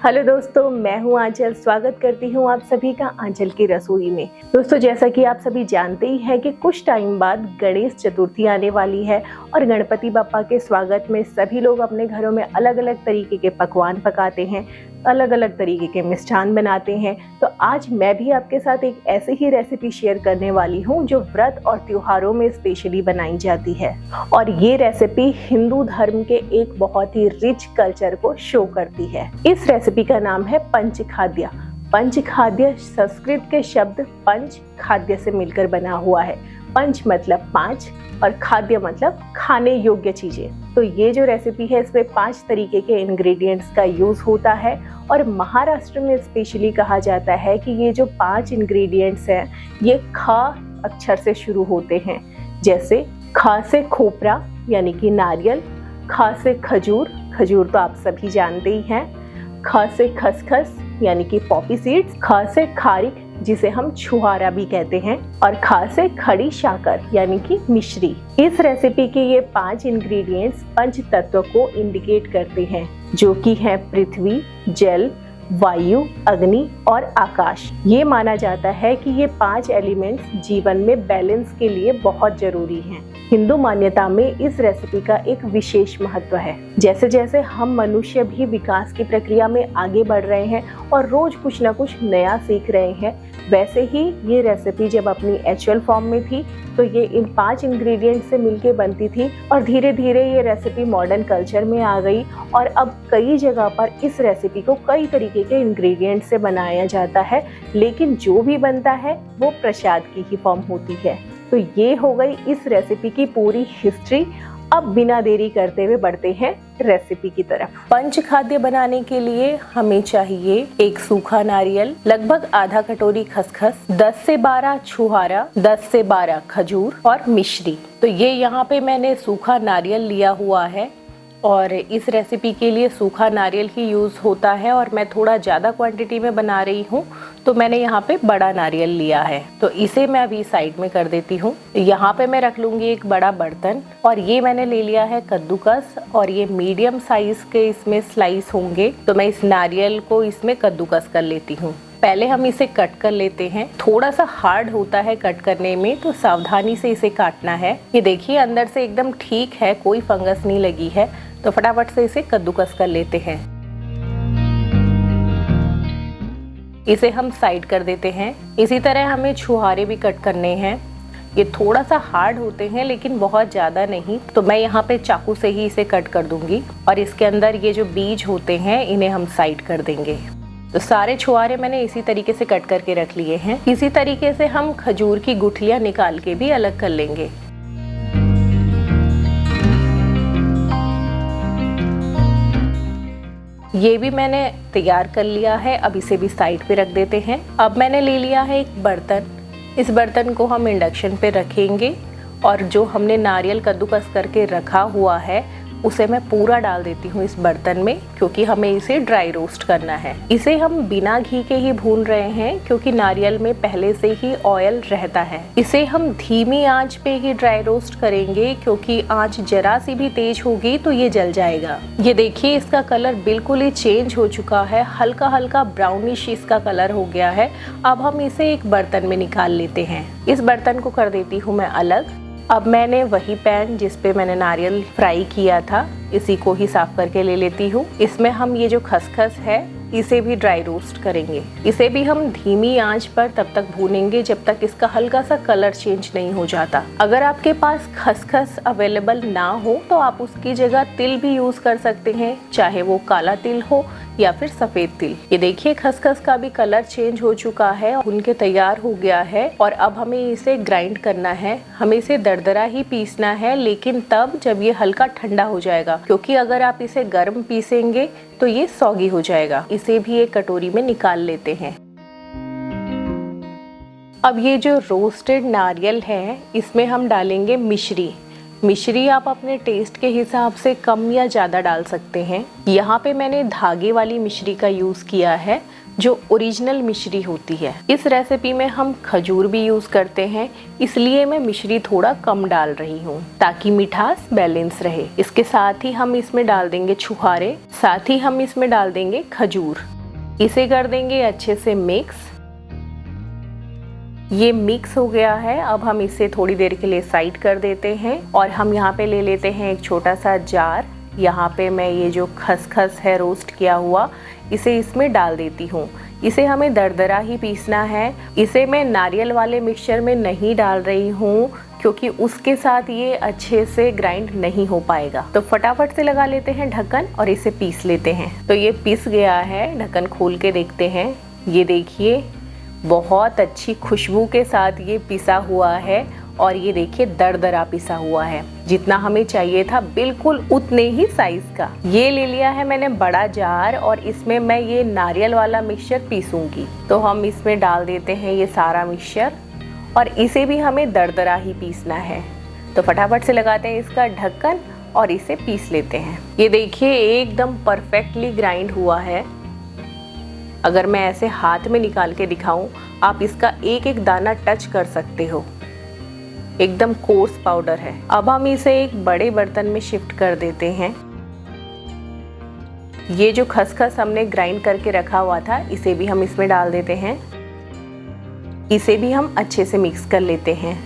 Hello दोस्तों, मैं हूं आंचल। स्वागत करती हूं आप सभी का आंचल की रसोई में। दोस्तों, जैसा कि आप सभी जानते ही हैं कि कुछ टाइम बाद गणेश चतुर्थी आने वाली है और गणपति बप्पा के स्वागत में सभी लोग अपने घरों में अलग अलग तरीके के पकवान पकाते हैं, अलग अलग तरीके के मिष्ठान बनाते हैं। तो आज मैं भी आपके साथ एक ऐसी ही रेसिपी शेयर करने वाली हूँ जो व्रत और त्योहारों में स्पेशली बनाई जाती है। और ये रेसिपी हिंदू धर्म के एक बहुत ही रिच कल्चर को शो करती है। इस रेसिपी का नाम है पंचखाद्य। पंचखाद्य संस्कृत के शब्द पंच खाद्य से मिलकर बना हुआ है। पंच मतलब 5 और खाद्य मतलब खाने योग्य चीजें। तो ये जो रेसिपी है इसमें 5 तरीके के इंग्रेडिएंट्स का यूज होता है और महाराष्ट्र में स्पेशली कहा जाता है कि ये जो 5 इंग्रेडिएंट्स हैं ये ख अक्षर से शुरू होते हैं। जैसे ख से खोपरा यानी कि नारियल, ख से खजूर, खजूर तो आप सभी जानते ही हैं, ख से खसखस यानी कि पॉपी सीड्स, ख से खारिक जिसे हम छुहारा भी कहते हैं और ख से खड़ी शाकर यानी कि मिश्री। इस रेसिपी के ये 5 इंग्रेडिएंट्स पंच तत्व को इंडिकेट करते हैं जो कि है पृथ्वी, जल, वायु, अग्नि और आकाश। ये माना जाता है कि ये 5 एलिमेंट्स जीवन में बैलेंस के लिए बहुत जरूरी हैं। हिंदू मान्यता में इस रेसिपी का एक विशेष महत्व है। जैसे जैसे हम मनुष्य भी विकास की प्रक्रिया में आगे बढ़ रहे हैं और रोज कुछ ना कुछ नया सीख रहे हैं, वैसे ही ये रेसिपी जब अपनी एक्चुअल फॉर्म में थी तो ये इन 5 इंग्रेडिएंट से मिलके बनती थी और धीरे धीरे ये रेसिपी मॉडर्न कल्चर में आ गई और अब कई जगह पर इस रेसिपी को कई तरीके के इंग्रेडिएंट से बनाया जाता है, लेकिन जो भी बनता है वो प्रसाद की ही फॉर्म होती है। तो ये हो गई इस रेसिपी की पूरी हिस्ट्री। अब बिना देरी करते हुए बढ़ते हैं रेसिपी की तरफ। पंचखाद्य बनाने के लिए हमें चाहिए एक सूखा नारियल, लगभग आधा कटोरी खसखस, 10 से 12 छुहारा, 10 से 12 खजूर और मिश्री। तो ये यहाँ पे मैंने सूखा नारियल लिया हुआ है और इस रेसिपी के लिए सूखा नारियल ही यूज़ होता है और मैं थोड़ा ज़्यादा क्वांटिटी में बना रही हूँ तो मैंने यहाँ पे बड़ा नारियल लिया है। तो इसे मैं अभी साइड में कर देती हूँ। यहाँ पे मैं रख लूँगी एक बड़ा बर्तन और ये मैंने ले लिया है कद्दूकस और ये मीडियम साइज़ के इसमें स्लाइस होंगे। तो मैं इस नारियल को इसमें कद्दूकस कर लेती हूँ। पहले हम इसे कट कर लेते हैं। थोड़ा सा हार्ड होता है कट करने में तो सावधानी से इसे काटना है। ये देखिए अंदर से एकदम ठीक है, कोई फंगस नहीं लगी है। तो फटाफट से इसे कद्दूकस कर लेते हैं। इसे हम साइड कर देते हैं। इसी तरह हमें छुहारे भी कट करने हैं। ये थोड़ा सा हार्ड होते हैं लेकिन बहुत ज़्यादा नहीं। तो मैं यहाँ पे चाकू से ही इसे कट कर दूंगी और इसके अंदर ये जो बीज होते हैं इन्हें हम साइड कर देंगे। तो सारे छुहारे मैंने इसी तरीके से कट करके रख लिए हैं। इसी तरीके से हम खजूर की गुठलियाँ निकाल के भी अलग कर लेंगे। ये भी मैंने तैयार कर लिया है। अब इसे भी साइड पे रख देते हैं। अब मैंने ले लिया है एक बर्तन। इस बर्तन को हम इंडक्शन पे रखेंगे और जो हमने नारियल कद्दूकस करके रखा हुआ है उसे मैं पूरा डाल देती हूँ इस बर्तन में, क्योंकि हमें इसे ड्राई रोस्ट करना है। इसे हम बिना घी के ही भून रहे हैं क्योंकि नारियल में पहले से ही ऑयल रहता है। इसे हम धीमी आंच पे ही ड्राई रोस्ट करेंगे क्योंकि आंच जरा सी भी तेज होगी तो ये जल जाएगा। ये देखिए इसका कलर बिल्कुल ही चेंज हो चुका है, हल्का हल्का ब्राउनिश इसका कलर हो गया है। अब हम इसे एक बर्तन में निकाल लेते हैं। इस बर्तन को कर देती हूँ मैं अलग। अब मैंने वही पैन जिस पे मैंने नारियल फ्राई किया था इसी को ही साफ करके ले लेती हूँ। इसमें हम ये जो खसखस है इसे भी ड्राई रोस्ट करेंगे। इसे भी हम धीमी आंच पर तब तक भूनेंगे जब तक इसका हल्का सा कलर चेंज नहीं हो जाता। अगर आपके पास खसखस अवेलेबल ना हो तो आप उसकी जगह तिल भी यूज कर सकते हैं, चाहे वो काला तिल हो या फिर सफेद तिल। ये देखिए खसखस का भी कलर चेंज हो चुका है, भून के तैयार हो गया है और अब हमें इसे ग्राइंड करना है। हमें इसे दरदरा ही पीसना है, लेकिन तब जब ये हल्का ठंडा हो जाएगा, क्योंकि अगर आप इसे गर्म पीसेंगे तो ये सौगी हो जाएगा। इसे भी एक कटोरी में निकाल लेते हैं। अब ये जो रोस्टेड नारियल है इसमें हम डालेंगे मिश्री। मिश्री आप अपने टेस्ट के हिसाब से कम या ज़्यादा डाल सकते हैं। यहाँ पे मैंने धागे वाली मिश्री का यूज़ किया है जो ओरिजिनल मिश्री होती है। इस रेसिपी में हम खजूर भी यूज करते हैं, इसलिए मैं मिश्री थोड़ा कम डाल रही हूँ ताकि मिठास बैलेंस रहे। इसके साथ ही हम इसमें डाल देंगे छुहारे, साथ ही हम इसमें डाल देंगे खजूर। इसे कर देंगे अच्छे से मिक्स। ये मिक्स हो गया है, अब हम इसे थोड़ी देर के लिए साइड कर देते हैं और हम यहाँ पे ले लेते हैं एक छोटा सा जार। यहाँ पे मैं ये जो खसखस है रोस्ट किया हुआ, इसे इसमें डाल देती हूँ। इसे हमें दरदरा ही पीसना है। इसे मैं नारियल वाले मिक्सचर में नहीं डाल रही हूँ क्योंकि उसके साथ ये अच्छे से ग्राइंड नहीं हो पाएगा। तो फटाफट से लगा लेते हैं ढक्कन और इसे पीस लेते हैं। तो ये पीस गया है, ढक्कन खोल के देखते हैं। ये देखिए बहुत अच्छी खुशबू के साथ ये पिसा हुआ है और ये देखिए दरदरा पिसा हुआ है। जितना हमें चाहिए था बिल्कुल उतने ही साइज का। ये ले लिया है मैंने बड़ा जार और इसमें मैं ये नारियल वाला मिक्सचर पीसूंगी। तो हम इसमें डाल देते हैं ये सारा मिक्सचर और इसे भी हमें दरदरा ही पीसना है। तो फटाफट से लगाते हैं इसका ढक्कन और इसे पीस लेते हैं। ये देखिए एकदम परफेक्टली ग्राइंड हुआ है। अगर मैं ऐसे हाथ में निकाल के दिखाऊं, आप इसका एक एक दाना टच कर सकते हो। एकदम कोर्स पाउडर है। अब हम इसे एक बड़े बर्तन में शिफ्ट कर देते हैं। ये जो खसखस हमने ग्राइंड करके रखा हुआ था, इसे भी हम इसमें डाल देते हैं। इसे भी हम अच्छे से मिक्स कर लेते हैं।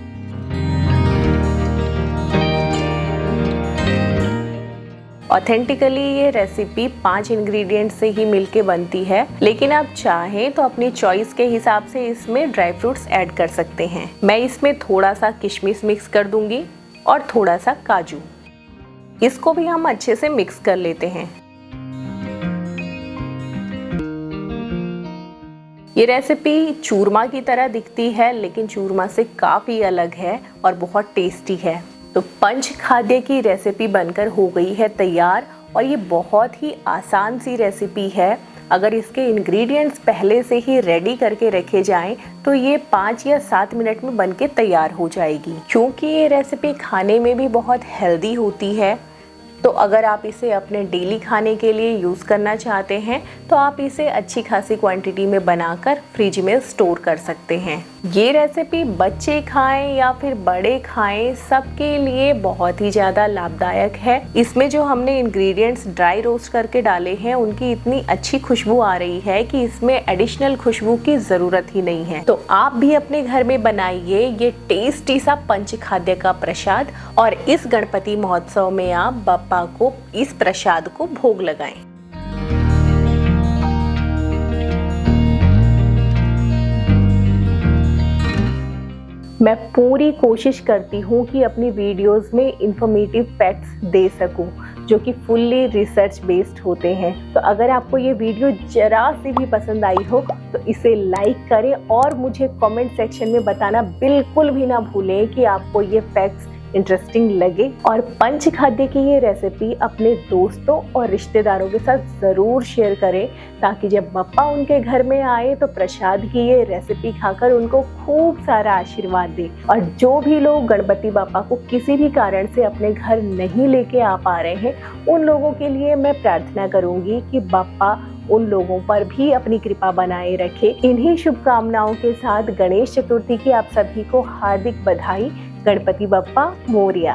ऑथेंटिकली ये रेसिपी 5 इंग्रेडिएंट से ही मिलके बनती है, लेकिन आप चाहें तो अपनी चॉइस के हिसाब से इसमें ड्राई फ्रूट्स ऐड कर सकते हैं। मैं इसमें थोड़ा सा किशमिश मिक्स कर दूंगी और थोड़ा सा काजू। इसको भी हम अच्छे से मिक्स कर लेते हैं। ये रेसिपी चूरमा की तरह दिखती है, लेकिन चूरमा से काफ़ी अलग है और बहुत टेस्टी है। तो पंच खाद्य की रेसिपी बनकर हो गई है तैयार और ये बहुत ही आसान सी रेसिपी है। अगर इसके इंग्रेडिएंट्स पहले से ही रेडी करके रखे जाएं तो ये 5 या 7 मिनट में बनके तैयार हो जाएगी। क्योंकि ये रेसिपी खाने में भी बहुत हेल्दी होती है, तो अगर आप इसे अपने डेली खाने के लिए यूज़ करना चाहते हैं तो आप इसे अच्छी खासी क्वांटिटी में बनाकर फ्रिज में स्टोर कर सकते हैं। ये रेसिपी बच्चे खाएं या फिर बड़े खाएं, सबके लिए बहुत ही ज़्यादा लाभदायक है। इसमें जो हमने इंग्रेडिएंट्स ड्राई रोस्ट करके डाले हैं, उनकी इतनी अच्छी खुशबू आ रही है कि इसमें एडिशनल खुशबू की ज़रूरत ही नहीं है। तो आप भी अपने घर में बनाइए ये टेस्टी सा पंच खाद्य का प्रसाद और इस गणपति महोत्सव में आप बप्पा को इस प्रसाद को भोग लगाएं। मैं पूरी कोशिश करती हूँ कि अपनी वीडियोस में इंफॉर्मेटिव फैक्ट्स दे सकूँ जो कि फुल्ली रिसर्च बेस्ड होते हैं। तो अगर आपको ये वीडियो जरा सी भी पसंद आई हो तो इसे लाइक करें और मुझे कमेंट सेक्शन में बताना बिल्कुल भी ना भूलें कि आपको ये फैक्ट्स इंटरेस्टिंग लगे। और पंच खाद्य की ये रेसिपी अपने दोस्तों और रिश्तेदारों के साथ ज़रूर शेयर करें ताकि जब बप्पा उनके घर में आए तो प्रसाद की ये रेसिपी खाकर उनको खूब सारा आशीर्वाद दे। और जो भी लोग गणपति बप्पा को किसी भी कारण से अपने घर नहीं लेके आ पा रहे हैं, उन लोगों के लिए मैं प्रार्थना करूंगी कि बप्पा उन लोगों पर भी अपनी कृपा बनाए रखे। इन्हीं शुभकामनाओं के साथ गणेश चतुर्थी की आप सभी को हार्दिक बधाई। गणपति बप्पा मोरया।